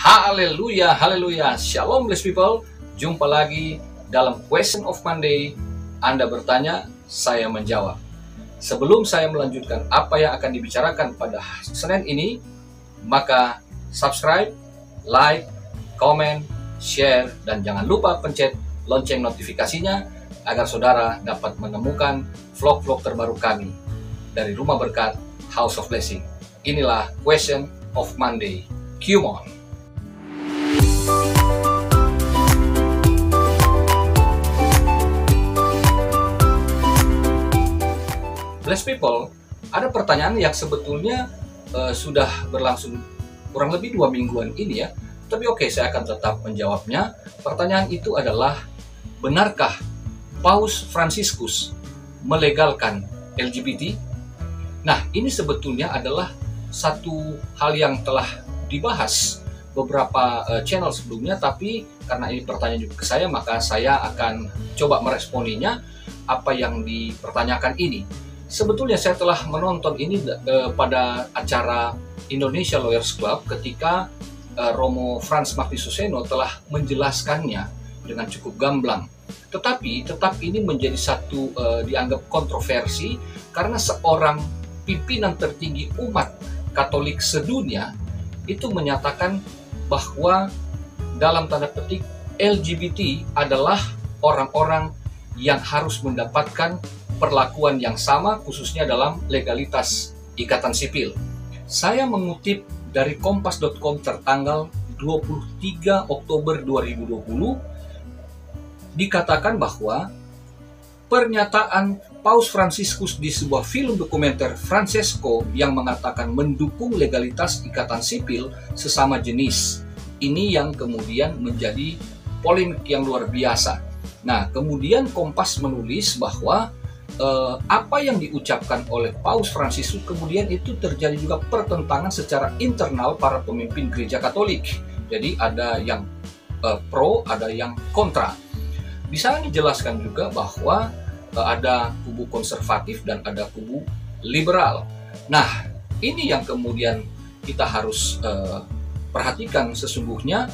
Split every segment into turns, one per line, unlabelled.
Haleluya, haleluya, shalom blessed people. Jumpa lagi dalam Question of Monday. Anda bertanya, saya menjawab. Sebelum saya melanjutkan apa yang akan dibicarakan pada Senin ini, maka subscribe, like, comment, share, dan jangan lupa pencet lonceng notifikasinya agar saudara dapat menemukan vlog-vlog terbaru kami dari Rumah Berkat House of Blessing. Inilah Question of Monday. Come on. Blessed people, ada pertanyaan yang sebetulnya sudah berlangsung kurang lebih 2 mingguan ini ya. Tapi oke, saya akan tetap menjawabnya. Pertanyaan itu adalah, benarkah Paus Fransiskus melegalkan LGBT? Nah, ini sebetulnya adalah satu hal yang telah dibahas beberapa channel sebelumnya, tapi karena ini pertanyaan juga ke saya, maka saya akan coba meresponinya apa yang dipertanyakan ini. Sebetulnya saya telah menonton ini pada acara Indonesia Lawyers Club ketika Romo Frans Magnisuseno telah menjelaskannya dengan cukup gamblang. Tetapi tetap ini menjadi satu dianggap kontroversi karena seorang pimpinan tertinggi umat Katolik sedunia itu menyatakan bahwa dalam tanda petik LGBT adalah orang-orang yang harus mendapatkan perlakuan yang sama, khususnya dalam legalitas ikatan sipil. Saya mengutip dari kompas.com tertanggal 23 Oktober 2020, dikatakan bahwa pernyataan Paus Fransiskus di sebuah film dokumenter Francesco yang mengatakan mendukung legalitas ikatan sipil sesama jenis, ini yang kemudian menjadi polemik yang luar biasa. Nah, kemudian Kompas menulis bahwa apa yang diucapkan oleh Paus Fransiskus kemudian itu terjadi juga pertentangan secara internal para pemimpin gereja Katolik. Jadi ada yang pro, ada yang kontra. Di sana dijelaskan juga bahwa ada kubu konservatif dan ada kubu liberal. Nah, ini yang kemudian kita harus perhatikan sesungguhnya,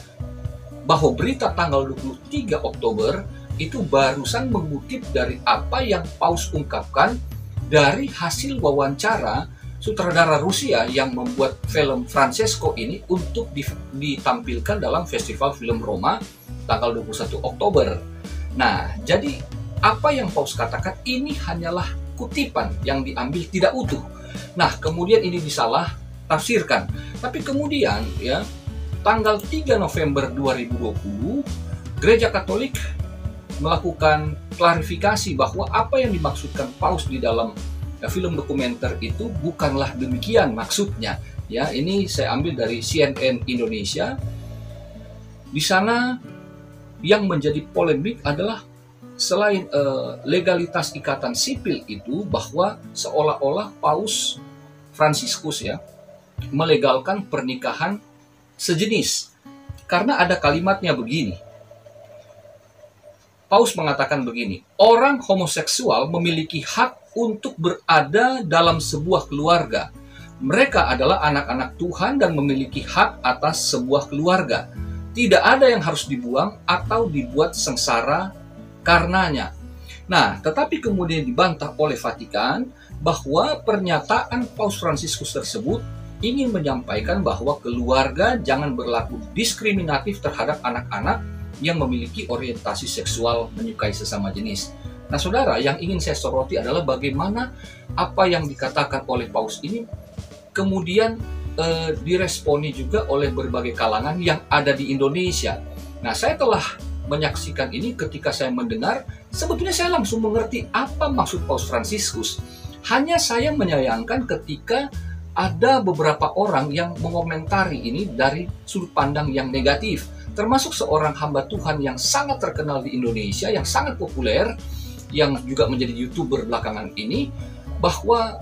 bahwa berita tanggal 23 Oktober itu barusan mengutip dari apa yang Paus ungkapkan dari hasil wawancara sutradara Rusia yang membuat film Francesco ini untuk ditampilkan dalam Festival Film Roma tanggal 21 Oktober. Nah, jadi apa yang Paus katakan ini hanyalah kutipan yang diambil tidak utuh. Nah, kemudian ini disalah tafsirkan. Tapi kemudian ya, tanggal 3 November 2020 Gereja Katolik melakukan klarifikasi bahwa apa yang dimaksudkan Paus di dalam film dokumenter itu bukanlah demikian maksudnya. Ya, ini saya ambil dari CNN Indonesia. Di sana yang menjadi polemik adalah selain legalitas ikatan sipil itu, bahwa seolah-olah Paus Fransiskus ya melegalkan pernikahan sejenis. Karena ada kalimatnya begini. Paus mengatakan begini, orang homoseksual memiliki hak untuk berada dalam sebuah keluarga. Mereka adalah anak-anak Tuhan dan memiliki hak atas sebuah keluarga. Tidak ada yang harus dibuang atau dibuat sengsara karenanya. Nah, tetapi kemudian dibantah oleh Vatikan bahwa pernyataan Paus Fransiskus tersebut ingin menyampaikan bahwa keluarga jangan berlaku diskriminatif terhadap anak-anak yang memiliki orientasi seksual menyukai sesama jenis. Nah, saudara, yang ingin saya soroti adalah bagaimana apa yang dikatakan oleh Paus ini kemudian diresponi juga oleh berbagai kalangan yang ada di Indonesia. Nah, saya telah menyaksikan ini ketika saya mendengar, sebetulnya saya langsung mengerti apa maksud Paus Fransiskus. Hanya saya menyayangkan ketika ada beberapa orang yang mengomentari ini dari sudut pandang yang negatif, termasuk seorang hamba Tuhan yang sangat terkenal di Indonesia, yang sangat populer, yang juga menjadi YouTuber belakangan ini, bahwa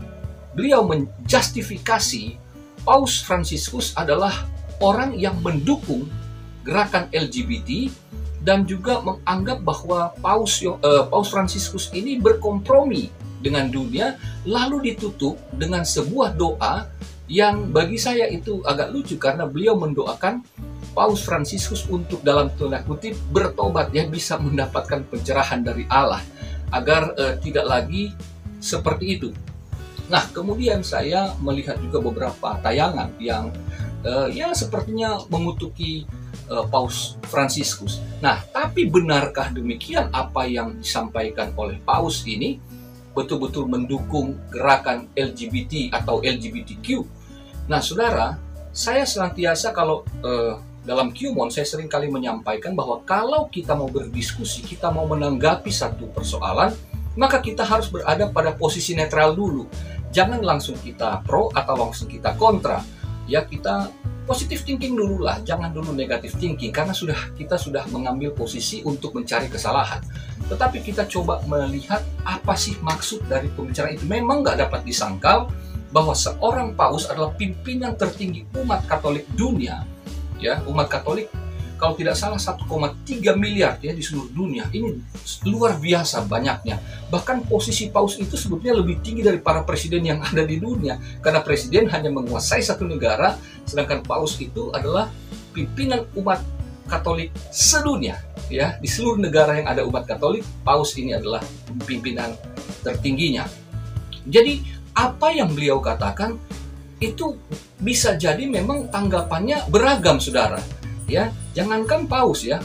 beliau menjustifikasi Paus Fransiskus adalah orang yang mendukung gerakan LGBT dan juga menganggap bahwa Paus Fransiskus ini berkompromi dengan dunia, lalu ditutup dengan sebuah doa yang bagi saya itu agak lucu karena beliau mendoakan Paus Fransiskus untuk dalam tanda kutip bertobat, ya, bisa mendapatkan pencerahan dari Allah agar tidak lagi seperti itu. Nah, kemudian saya melihat juga beberapa tayangan yang ya sepertinya mengutuki Paus Fransiskus. Nah, tapi benarkah demikian apa yang disampaikan oleh Paus ini betul-betul mendukung gerakan LGBT atau LGBTQ? Nah, saudara, saya senantiasa kalau dalam QMon saya sering kali menyampaikan bahwa kalau kita mau berdiskusi, kita mau menanggapi satu persoalan, maka kita harus berada pada posisi netral dulu. Jangan langsung kita pro atau langsung kita kontra. Ya, kita positive thinking dulu lah, jangan dulu negative thinking, karena kita sudah mengambil posisi untuk mencari kesalahan. Tetapi kita coba melihat apa sih maksud dari pembicaraan itu. Memang nggak dapat disangkal bahwa seorang paus adalah pimpinan tertinggi umat Katolik dunia. Ya, umat Katolik kalau tidak salah 1,3 miliar ya di seluruh dunia. Ini luar biasa banyaknya. Bahkan posisi paus itu sebetulnya lebih tinggi dari para presiden yang ada di dunia. Karena presiden hanya menguasai satu negara, sedangkan paus itu adalah pimpinan umat Katolik sedunia. Ya, di seluruh negara yang ada umat Katolik, paus ini adalah pimpinan tertingginya. Jadi, apa yang beliau katakan itu bisa jadi memang tanggapannya beragam, saudara. Ya, jangankan paus ya,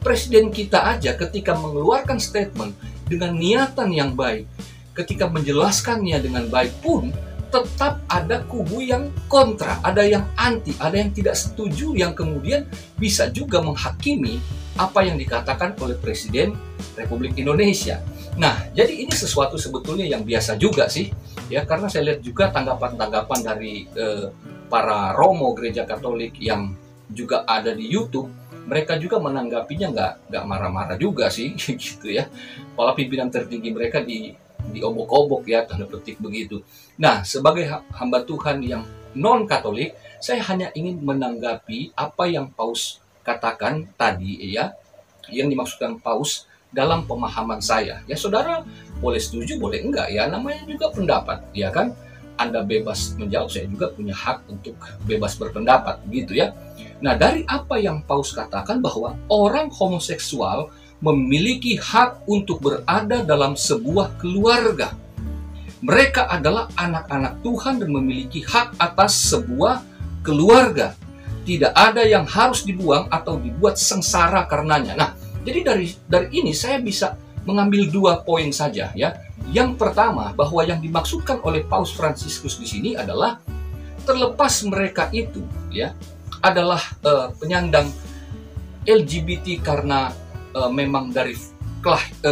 presiden kita aja ketika mengeluarkan statement dengan niatan yang baik, ketika menjelaskannya dengan baik pun tetap ada kubu yang kontra, ada yang anti, ada yang tidak setuju, yang kemudian bisa juga menghakimi apa yang dikatakan oleh Presiden Republik Indonesia. Nah, jadi ini sesuatu sebetulnya yang biasa juga sih, ya, karena saya lihat juga tanggapan-tanggapan dari para Romo Gereja Katolik yang juga ada di YouTube, mereka juga menanggapinya nggak marah-marah juga sih, gitu ya. Malah pimpinan tertinggi mereka diobok-obok ya, tanda petik begitu. Nah, sebagai hamba Tuhan yang non-Katolik, saya hanya ingin menanggapi apa yang Paus katakan tadi ya, yang dimaksudkan Paus dalam pemahaman saya. Ya, saudara boleh setuju, boleh enggak ya, namanya juga pendapat, ya kan? Anda bebas menjawab, saya juga punya hak untuk bebas berpendapat, gitu ya. Nah, dari apa yang Paus katakan bahwa orang homoseksual memiliki hak untuk berada dalam sebuah keluarga. Mereka adalah anak-anak Tuhan dan memiliki hak atas sebuah keluarga. Tidak ada yang harus dibuang atau dibuat sengsara karenanya. Nah, jadi dari ini saya bisa mengambil 2 poin saja ya. Yang pertama, bahwa yang dimaksudkan oleh Paus Fransiskus di sini adalah terlepas mereka itu ya adalah penyandang LGBT karena memang dari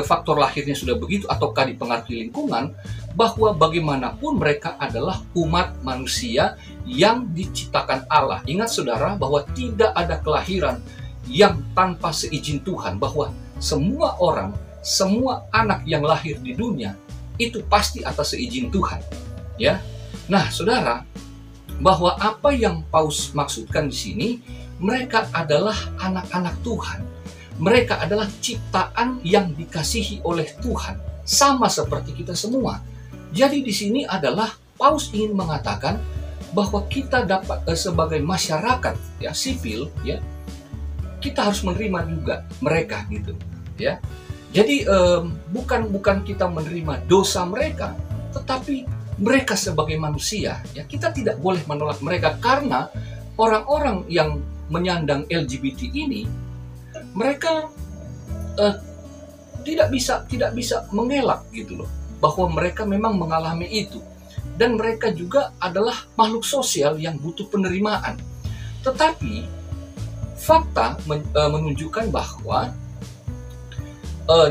faktor lahirnya sudah begitu ataukah dipengaruhi lingkungan, bahwa bagaimanapun mereka adalah umat manusia yang diciptakan Allah. Ingat saudara bahwa tidak ada kelahiran yang tanpa seizin Tuhan, bahwa semua orang, semua anak yang lahir di dunia itu pasti atas seizin Tuhan. Ya. Nah, saudara, bahwa apa yang Paus maksudkan di sini, mereka adalah anak-anak Tuhan. Mereka adalah ciptaan yang dikasihi oleh Tuhan, sama seperti kita semua. Jadi di sini adalah Paus ingin mengatakan bahwa kita dapat sebagai masyarakat ya sipil ya, kita harus menerima juga mereka gitu ya. Jadi bukan kita menerima dosa mereka, tetapi mereka sebagai manusia, ya kita tidak boleh menolak mereka, karena orang-orang yang menyandang LGBT ini, mereka tidak bisa mengelak gitu loh, bahwa mereka memang mengalami itu, dan mereka juga adalah makhluk sosial yang butuh penerimaan. Tetapi fakta menunjukkan bahwa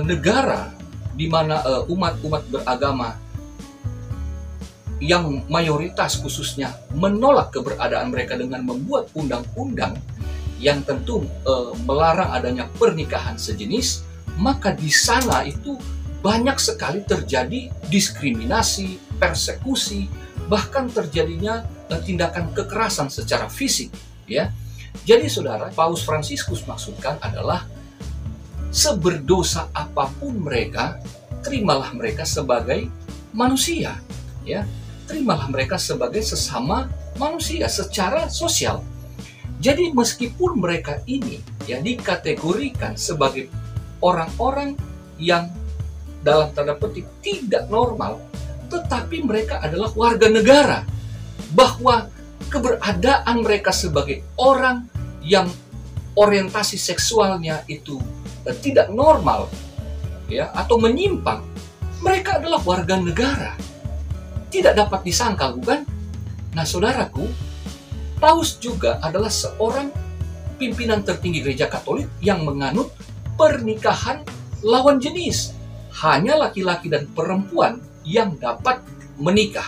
negara di mana umat-umat beragama yang mayoritas khususnya menolak keberadaan mereka dengan membuat undang-undang yang tentu melarang adanya pernikahan sejenis, maka di sana itu banyak sekali terjadi diskriminasi, persekusi, bahkan terjadinya tindakan kekerasan secara fisik ya. Jadi saudara, Paus Fransiskus maksudkan adalah seberdosa apapun mereka, terimalah mereka sebagai manusia ya. Terimalah mereka sebagai sesama manusia secara sosial. Jadi meskipun mereka ini ya dikategorikan sebagai orang-orang yang dalam tanda petik tidak normal, tetapi mereka adalah warga negara. Bahwa keberadaan mereka sebagai orang yang orientasi seksualnya itu tidak normal ya atau menyimpang, mereka adalah warga negara. Tidak dapat disangkal, bukan? Nah, saudaraku, Paus juga adalah seorang pimpinan tertinggi gereja Katolik yang menganut pernikahan lawan jenis. Hanya laki-laki dan perempuan yang dapat menikah.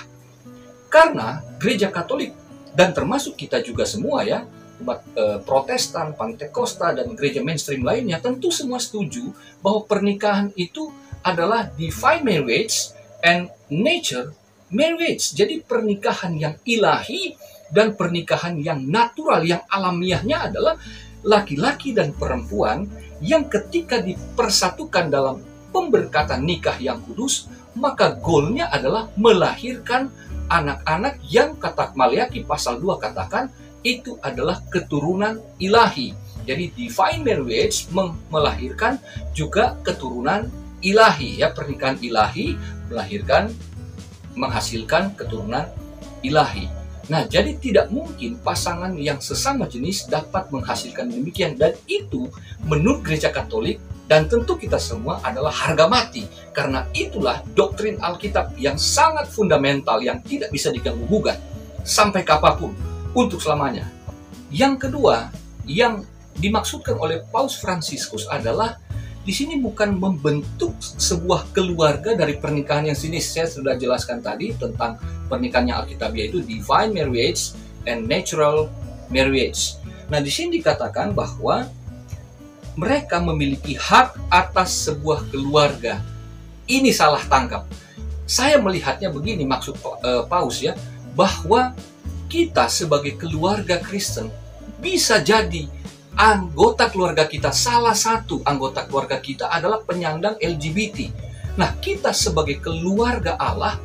Karena gereja Katolik dan termasuk kita juga semua ya, umat Protestan, Pantekosta, dan gereja mainstream lainnya tentu semua setuju bahwa pernikahan itu adalah divine marriage and nature marriage. Jadi pernikahan yang ilahi dan pernikahan yang natural, yang alamiahnya adalah laki-laki dan perempuan yang ketika dipersatukan dalam pemberkatan nikah yang kudus, maka goalnya adalah melahirkan anak-anak yang kata Maliaki pasal 2 katakan itu adalah keturunan ilahi. Jadi divine marriage melahirkan juga keturunan ilahi ya, pernikahan ilahi menghasilkan keturunan ilahi. Nah, jadi tidak mungkin pasangan yang sesama jenis dapat menghasilkan demikian, dan itu menurut gereja Katolik dan tentu kita semua adalah harga mati. Karena itulah doktrin Alkitab yang sangat fundamental yang tidak bisa diganggu-gugat sampai kapanpun untuk selamanya. Yang kedua yang dimaksudkan oleh Paus Fransiskus adalah di sini bukan membentuk sebuah keluarga dari pernikahan yang sinis. Saya sudah jelaskan tadi tentang pernikahan yang Alkitabiah itu divine marriage and natural marriage. Nah, di sini dikatakan bahwa mereka memiliki hak atas sebuah keluarga. Ini salah tangkap. Saya melihatnya begini, maksud Paus ya, bahwa kita sebagai keluarga Kristen bisa jadi anggota keluarga kita, salah satu anggota keluarga kita adalah penyandang LGBT. Nah, kita sebagai keluarga Allah,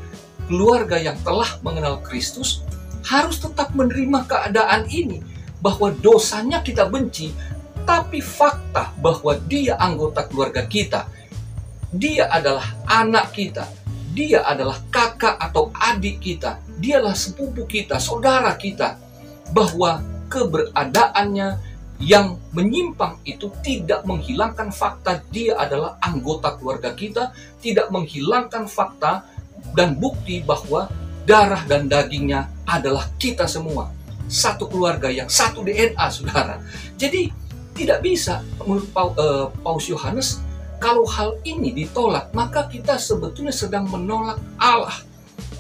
keluarga yang telah mengenal Kristus, harus tetap menerima keadaan ini, bahwa dosanya kita benci, tapi fakta bahwa dia anggota keluarga kita, dia adalah anak kita, dia adalah kakak atau adik kita, dialah sepupu kita, saudara kita, bahwa keberadaannya yang menyimpang itu tidak menghilangkan fakta dia adalah anggota keluarga kita, tidak menghilangkan fakta dan bukti bahwa darah dan dagingnya adalah kita semua. Satu keluarga yang satu DNA, saudara. Jadi tidak bisa menurut Paus Yohanes, kalau hal ini ditolak, maka kita sebetulnya sedang menolak Allah.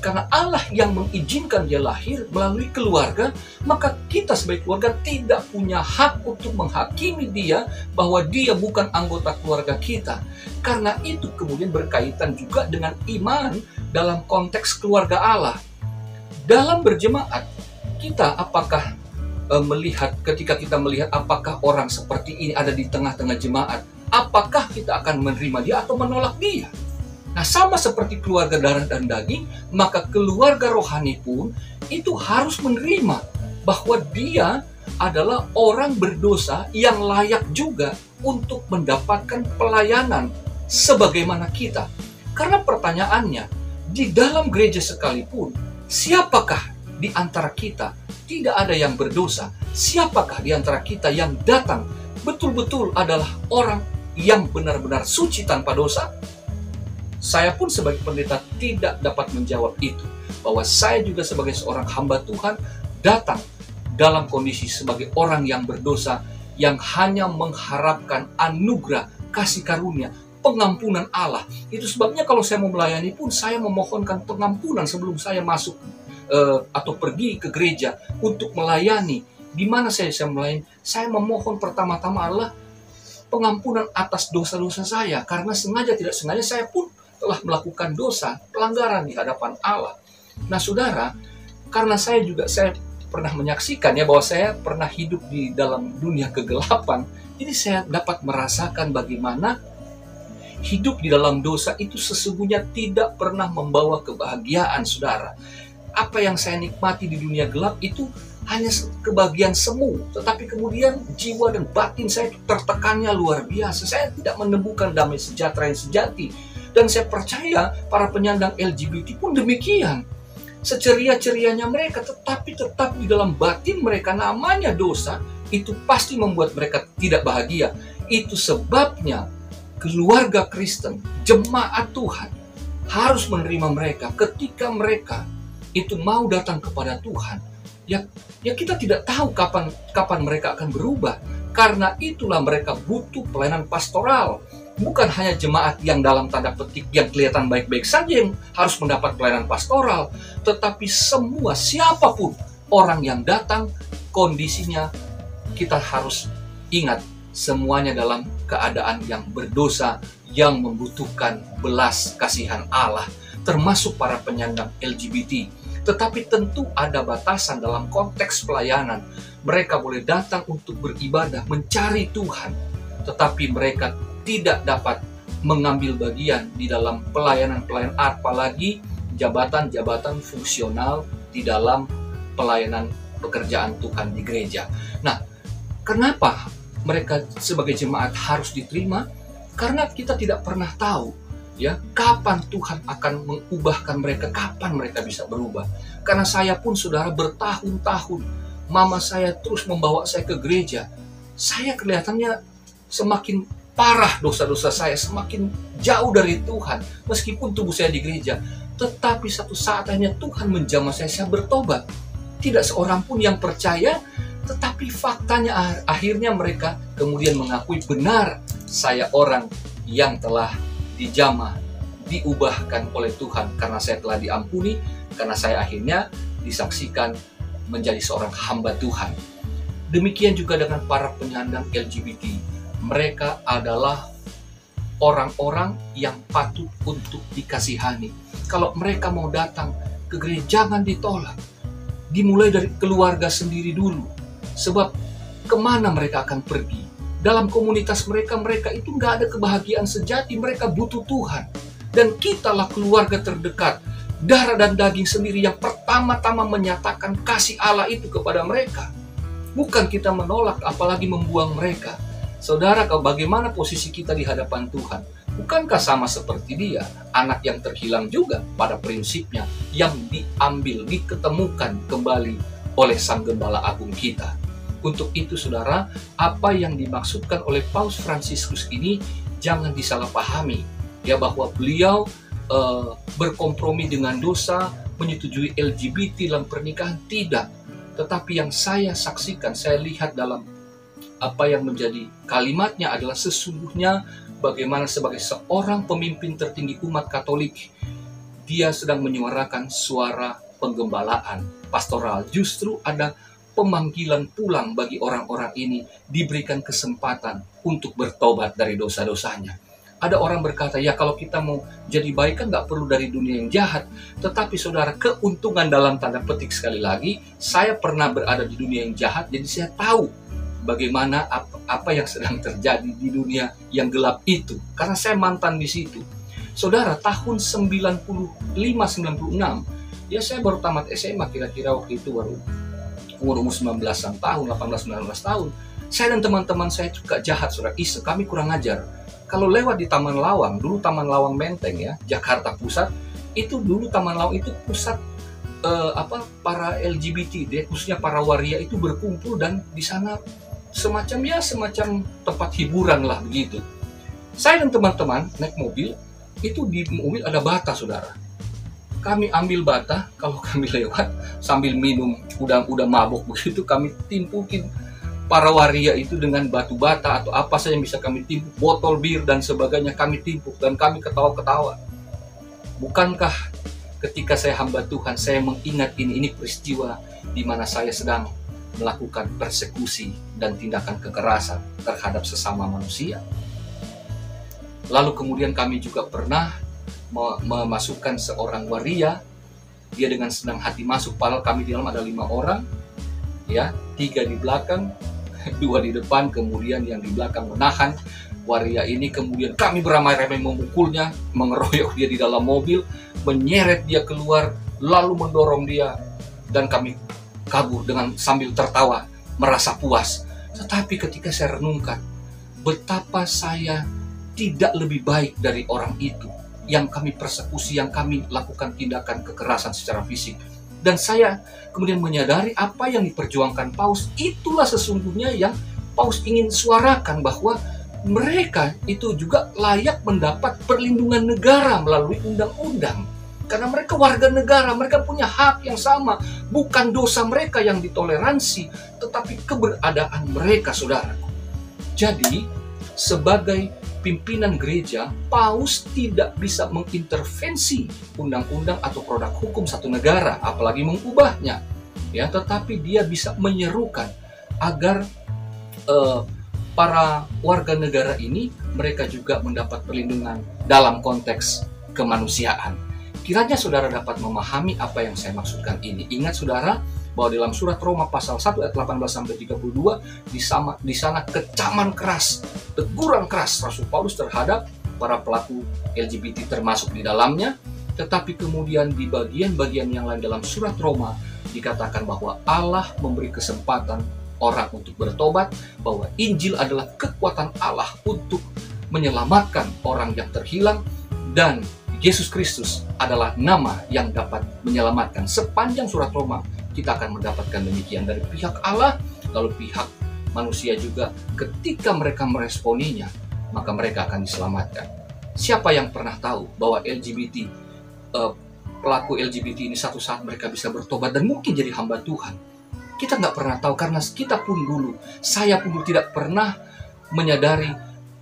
Karena Allah yang mengizinkan dia lahir melalui keluarga, maka kita sebagai keluarga tidak punya hak untuk menghakimi dia bahwa dia bukan anggota keluarga kita. Karena itu kemudian berkaitan juga dengan iman dalam konteks keluarga Allah. Dalam berjemaat, kita apakah ketika kita melihat apakah orang seperti ini ada di tengah-tengah jemaat, apakah kita akan menerima dia atau menolak dia? Nah, sama seperti keluarga darah dan daging, maka keluarga rohani pun itu harus menerima bahwa dia adalah orang berdosa yang layak juga untuk mendapatkan pelayanan sebagaimana kita. Karena pertanyaannya, di dalam gereja sekalipun, siapakah di antara kita tidak ada yang berdosa? Siapakah di antara kita yang datang betul-betul adalah orang yang benar-benar suci tanpa dosa? Saya pun sebagai pendeta tidak dapat menjawab itu. Bahwa saya juga sebagai seorang hamba Tuhan datang dalam kondisi sebagai orang yang berdosa, yang hanya mengharapkan anugerah, kasih karunia, pengampunan Allah. Itu sebabnya kalau saya mau melayani pun saya memohonkan pengampunan sebelum saya masuk atau pergi ke gereja untuk melayani. Di mana saya melayani? Saya memohon pertama-tama adalah pengampunan atas dosa-dosa saya. Karena sengaja tidak sengaja saya pun telah melakukan dosa, pelanggaran di hadapan Allah. Nah, saudara, karena saya pernah menyaksikan ya bahwa saya pernah hidup di dalam dunia kegelapan, jadi saya dapat merasakan bagaimana hidup di dalam dosa itu sesungguhnya tidak pernah membawa kebahagiaan, saudara. Apa yang saya nikmati di dunia gelap itu hanya kebagian semu, tetapi kemudian jiwa dan batin saya tertekannya luar biasa. Saya tidak menemukan damai sejahtera yang sejati. Dan saya percaya para penyandang LGBT pun demikian. Seceria-cerianya mereka, tetapi tetap di dalam batin mereka namanya dosa, itu pasti membuat mereka tidak bahagia. Itu sebabnya keluarga Kristen, jemaat Tuhan, harus menerima mereka ketika mereka itu mau datang kepada Tuhan. Ya kita tidak tahu kapan mereka akan berubah. Karena itulah mereka butuh pelayanan pastoral. Bukan hanya jemaat yang dalam tanda petik yang kelihatan baik-baik saja yang harus mendapat pelayanan pastoral, tetapi semua, siapapun orang yang datang, kondisinya kita harus ingat semuanya dalam keadaan yang berdosa, yang membutuhkan belas kasihan Allah, termasuk para penyandang LGBT. Tetapi tentu ada batasan dalam konteks pelayanan. Mereka boleh datang untuk beribadah, mencari Tuhan, tetapi mereka tidak dapat mengambil bagian di dalam pelayanan-pelayanan, apalagi jabatan-jabatan fungsional di dalam pelayanan pekerjaan Tuhan di gereja. Nah, kenapa mereka sebagai jemaat harus diterima? Karena kita tidak pernah tahu ya kapan Tuhan akan mengubahkan mereka, kapan mereka bisa berubah. Karena saya pun saudara bertahun-tahun, mama saya terus membawa saya ke gereja. Saya kelihatannya semakin parah dosa-dosa saya, semakin jauh dari Tuhan. Meskipun tubuh saya di gereja, tetapi satu saat akhirnya Tuhan menjamah saya bertobat. Tidak seorang pun yang percaya, tetapi faktanya akhirnya mereka kemudian mengakui benar saya orang yang telah dijamah, diubahkan oleh Tuhan karena saya telah diampuni, karena saya akhirnya disaksikan menjadi seorang hamba Tuhan. Demikian juga dengan para penyandang LGBT. Mereka adalah orang-orang yang patut untuk dikasihani. Kalau mereka mau datang ke gereja, jangan ditolak. Dimulai dari keluarga sendiri dulu. Sebab kemana mereka akan pergi? Dalam komunitas mereka itu nggak ada kebahagiaan sejati. Mereka butuh Tuhan. Dan kitalah keluarga terdekat, darah dan daging sendiri yang pertama-tama menyatakan kasih Allah itu kepada mereka. Bukan kita menolak, apalagi membuang mereka. Saudara, bagaimana posisi kita di hadapan Tuhan? Bukankah sama seperti dia, anak yang terhilang juga pada prinsipnya, yang diambil, diketemukan kembali oleh Sang Gembala Agung kita. Untuk itu saudara, apa yang dimaksudkan oleh Paus Fransiskus ini jangan disalahpahami, ya, bahwa beliau berkompromi dengan dosa, menyetujui LGBT dalam pernikahan, tidak. Tetapi yang saya saksikan, saya lihat dalam apa yang menjadi kalimatnya adalah sesungguhnya bagaimana sebagai seorang pemimpin tertinggi umat Katolik, dia sedang menyuarakan suara penggembalaan pastoral. Justru ada pemanggilan pulang bagi orang-orang ini, diberikan kesempatan untuk bertobat dari dosa-dosanya. Ada orang berkata, ya kalau kita mau jadi baik kan nggak perlu dari dunia yang jahat. Tetapi saudara, keuntungan dalam tanda petik sekali lagi, saya pernah berada di dunia yang jahat, jadi saya tahu bagaimana apa yang sedang terjadi di dunia yang gelap itu. Karena saya mantan di situ. Saudara, tahun 95-96, ya saya baru tamat SMA, kira-kira waktu itu baru umur 19-an tahun, 18-19 tahun. Saya dan teman-teman saya juga jahat, saudara, iseng, kami kurang ajar. Kalau lewat di Taman Lawang, dulu Taman Lawang Menteng ya, Jakarta Pusat, itu dulu Taman Lawang itu pusat para LGBT, khususnya para waria itu berkumpul, dan di sana semacam tempat hiburan lah begitu. Saya dan teman-teman naik mobil, itu di mobil ada bata, saudara. Kami ambil bata, kalau kami lewat sambil minum, udah mabuk begitu, kami timpukin para waria itu dengan batu bata atau apa saja yang bisa kami timpuk, botol bir dan sebagainya kami timpuk, dan kami ketawa-ketawa. Bukankah ketika saya hamba Tuhan, saya mengingat ini peristiwa di mana saya sedang melakukan persekusi dan tindakan kekerasan terhadap sesama manusia. Lalu kemudian kami juga pernah memasukkan seorang waria, dia dengan senang hati masuk, padahal kami di dalam ada 5 orang, ya, 3 di belakang, 2 di depan, kemudian yang di belakang menahan waria ini. Kemudian kami beramai-ramai memukulnya, mengeroyok dia di dalam mobil, menyeret dia keluar, lalu mendorong dia, dan kami kabur dengan sambil tertawa, merasa puas. Tetapi ketika saya renungkan, betapa saya tidak lebih baik dari orang itu yang kami persekusi, yang kami lakukan tindakan kekerasan secara fisik. Dan saya kemudian menyadari apa yang diperjuangkan Paus, itulah sesungguhnya yang Paus ingin suarakan, bahwa mereka itu juga layak mendapat perlindungan negara melalui undang-undang. Karena mereka warga negara, mereka punya hak yang sama. Bukan dosa mereka yang ditoleransi, tetapi keberadaan mereka, saudaraku. Jadi, sebagai pimpinan gereja, Paus tidak bisa mengintervensi undang-undang atau produk hukum satu negara, apalagi mengubahnya. Ya, tetapi dia bisa menyerukan agar para warga negara ini, mereka juga mendapat perlindungan dalam konteks kemanusiaan. Kiranya saudara dapat memahami apa yang saya maksudkan ini. Ingat saudara, bahwa dalam surat Roma pasal 1 ayat 18-32, di sana kecaman keras, teguran keras Rasul Paulus terhadap para pelaku LGBT termasuk di dalamnya. Tetapi kemudian di bagian-bagian yang lain dalam surat Roma dikatakan bahwa Allah memberi kesempatan orang untuk bertobat, bahwa Injil adalah kekuatan Allah untuk menyelamatkan orang yang terhilang, dan Yesus Kristus adalah nama yang dapat menyelamatkan. Sepanjang surat Roma kita akan mendapatkan demikian dari pihak Allah, lalu pihak manusia juga. Ketika mereka meresponinya, maka mereka akan diselamatkan. Siapa yang pernah tahu bahwa pelaku LGBT ini satu saat mereka bisa bertobat dan mungkin jadi hamba Tuhan? Kita nggak pernah tahu, karena kita pun dulu, saya pun dulu tidak pernah menyadari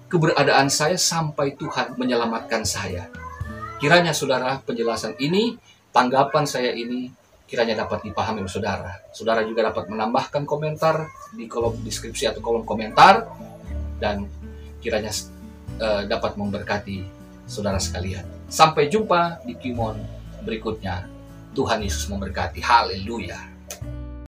keberadaan saya sampai Tuhan menyelamatkan saya. Kiranya saudara, penjelasan ini, tanggapan saya ini, kiranya dapat dipahami oleh saudara. Saudara juga dapat menambahkan komentar di kolom deskripsi atau kolom komentar, dan kiranya dapat memberkati saudara sekalian. Sampai jumpa di Kimon berikutnya. Tuhan Yesus memberkati. Haleluya.